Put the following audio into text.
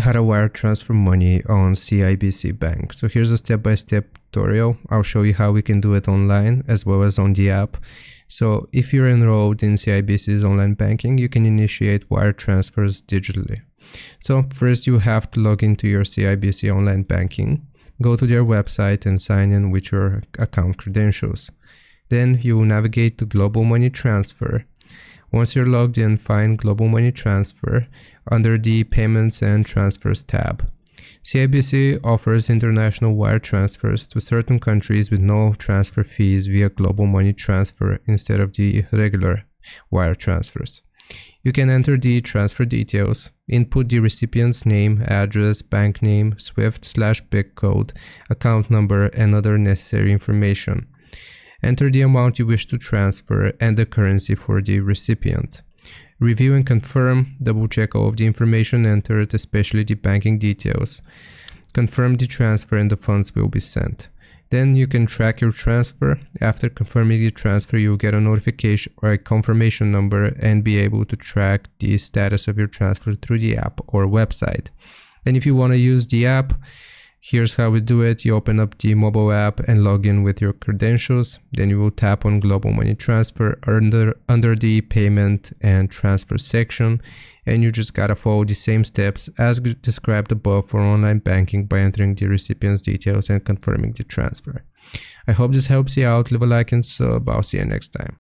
how to wire transfer money on CIBC Bank. So here's a step-by-step tutorial. I'll show you how we can do it online as well as on the app. So if you're enrolled in CIBC's online banking, you can initiate wire transfers digitally. So first you have to log into your CIBC online banking, go to their website and sign in with your account credentials. Then you will navigate to Global Money Transfer. Once you're logged in, find Global Money Transfer under the Payments and Transfers tab. CIBC offers international wire transfers to certain countries with no transfer fees via Global Money Transfer instead of the regular wire transfers. You can enter the transfer details, input the recipient's name, address, bank name, SWIFT/BIC code, account number, and other necessary information. Enter the amount you wish to transfer and the currency for the recipient. Review and confirm, double check all of the information entered, especially the banking details. Confirm the transfer and the funds will be sent. Then you can track your transfer. After confirming the transfer, you'll get a notification or a confirmation number and be able to track the status of your transfer through the app or website. And if you want to use the app, here's how we do it. You open up the mobile app and log in with your credentials. Then you will tap on Global Money Transfer under the Payment and Transfer section. And you just gotta follow the same steps as described above for online banking by entering the recipient's details and confirming the transfer. I hope this helps you out. Leave a like and sub. I'll see you next time.